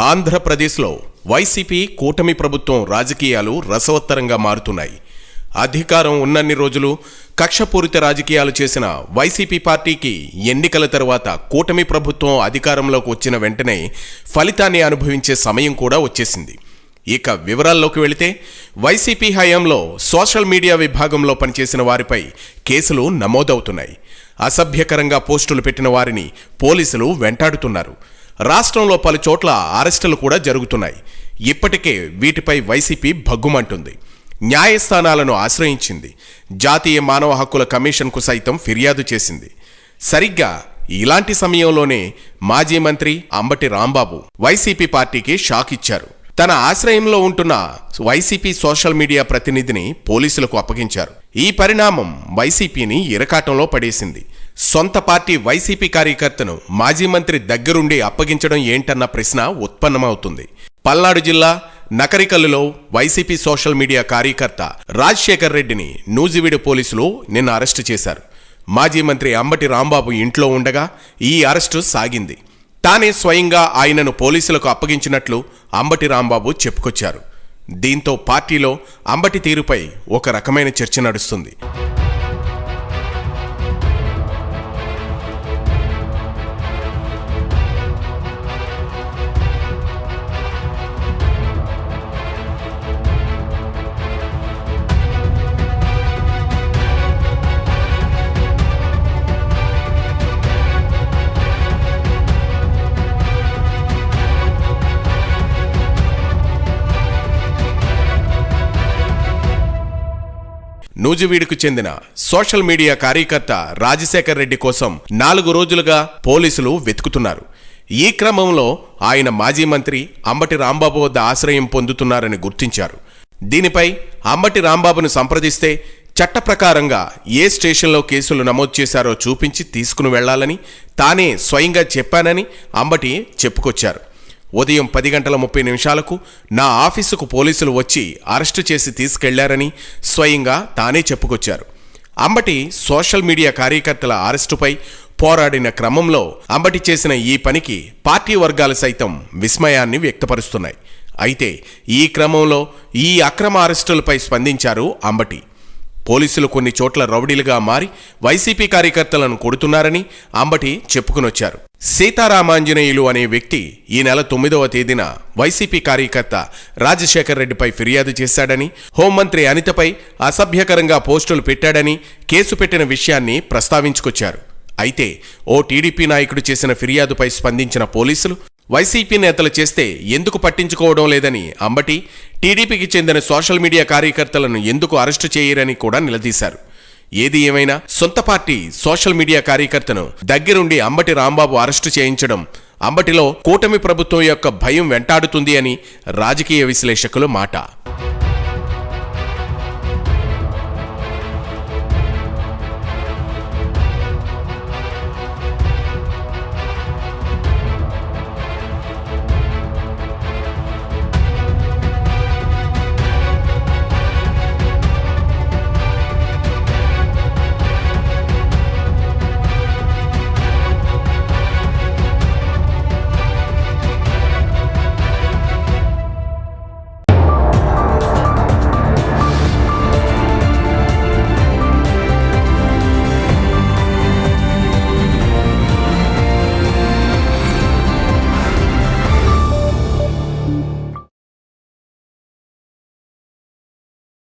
ఆంధ్రప్రదేశ్లో వైసీపీ కూటమి ప్రభుత్వం రాజకీయాలు రసవత్తరంగా మారుతున్నాయి. అధికారం ఉన్నన్ని రోజులు కక్షపూరిత రాజకీయాలు చేసిన వైసీపీ పార్టీకి ఎన్నికల తర్వాత కూటమి ప్రభుత్వం అధికారంలోకి వచ్చిన వెంటనే ఫలితాన్ని అనుభవించే సమయం కూడా వచ్చేసింది. ఇక వివరాల్లోకి వెళితే వైసీపీ హయాంలో సోషల్ మీడియా విభాగంలో పనిచేసిన వారిపై కేసులు నమోదవుతున్నాయి. అసభ్యకరంగా పోస్టులు పెట్టిన వారిని పోలీసులు వెంటాడుతున్నారు. రాష్ట్రంలో పలు చోట్ల అరెస్టులు కూడా జరుగుతున్నాయి. ఇప్పటికే వీటిపై వైసీపీ భగ్గుమంటుంది. న్యాయస్థానాలను ఆశ్రయించింది. జాతీయ మానవ హక్కుల కమిషన్కు సైతం ఫిర్యాదు చేసింది. సరిగ్గా ఇలాంటి సమయంలోనే మాజీ మంత్రి అంబటి రాంబాబు వైసీపీ పార్టీకి షాక్ ఇచ్చారు. తన ఆశ్రయంలో ఉంటున్న వైసీపీ సోషల్ మీడియా ప్రతినిధిని పోలీసులకు అప్పగించారు. ఈ పరిణామం వైసీపీని ఇరకాటంలో పడేసింది. సొంత పార్టీ వైసీపీ కార్యకర్తను మాజీ మంత్రి దగ్గరుండి అప్పగించడం ఏంటన్న ప్రశ్న ఉత్పన్నమవుతుంది. పల్నాడు జిల్లా నకరికల్లులో వైసీపీ సోషల్ మీడియా కార్యకర్త రాజశేఖర్ రెడ్డిని నూజివీడు పోలీసులు నిన్న అరెస్టు చేశారు. మాజీ మంత్రి అంబటి రాంబాబు ఇంట్లో ఉండగా ఈ అరెస్టు సాగింది. తానే స్వయంగా ఆయనను పోలీసులకు అప్పగించినట్లు అంబటి రాంబాబు చెప్పుకొచ్చారు. దీంతో పార్టీలో అంబటి తీరుపై ఒక రకమైన చర్చ నడుస్తుంది. నూజివీడుకు చెందిన సోషల్ మీడియా కార్యకర్త రాజశేఖర్ రెడ్డి కోసం 4 రోజులుగా పోలీసులు వెతుకుతున్నారు. ఈ క్రమంలో ఆయన మాజీ మంత్రి అంబటి రాంబాబు వద్ద ఆశ్రయం పొందుతున్నారని గుర్తించారు. దీనిపై అంబటి రాంబాబును సంప్రదిస్తే చట్ట ప్రకారంగా ఏ స్టేషన్లో కేసులు నమోదు చేశారో చూపించి తీసుకుని వెళ్లాలని తానే స్వయంగా చెప్పానని అంబటి చెప్పుకొచ్చారు. ఉదయం 10:30 నా ఆఫీసుకు పోలీసులు వచ్చి అరెస్టు చేసి తీసుకెళ్లారని స్వయంగా తానే చెప్పుకొచ్చారు. అంబటి సోషల్ మీడియా కార్యకర్తల అరెస్టుపై పోరాడిన క్రమంలో అంబటి చేసిన ఈ పనికి పార్టీ వర్గాలు సైతం విస్మయాన్ని వ్యక్తపరుస్తున్నాయి. అయితే ఈ క్రమంలో ఈ అక్రమ అరెస్టులపై స్పందించారు అంబటి. పోలీసులు కొన్ని చోట్ల రౌడీలుగా మారి వైసీపీ కార్యకర్తలను కొడుతున్నారని అంబటి చెప్పుకునొచ్చారు. సీతారామాంజనేయులు అనే వ్యక్తి ఈ నెల 9వ తేదీన వైసీపీ కార్యకర్త రాజశేఖర్ రెడ్డిపై ఫిర్యాదు చేశాడని, హోంమంత్రి అనితపై అసభ్యకరంగా పోస్టులు పెట్టాడని కేసు పెట్టిన విషయాన్ని ప్రస్తావించుకొచ్చారు. అయితే ఓ టీడీపీ నాయకుడు చేసిన ఫిర్యాదుపై స్పందించిన పోలీసులు వైసీపీ నేతలు చేస్తే ఎందుకు పట్టించుకోవడం లేదని అంబటి, టీడీపీకి చెందిన సోషల్ మీడియా కార్యకర్తలను ఎందుకు అరెస్టు చేయరని కూడా నిలదీశారు. ఏది ఏమైనా సొంత పార్టీ సోషల్ మీడియా కార్యకర్తను దగ్గరుండి అంబటి రాంబాబు అరెస్టు చేయించడం అంబటిలో కూటమి ప్రభుత్వం యొక్క భయం వెంటాడుతుంది అని రాజకీయ విశ్లేషకుల మాట.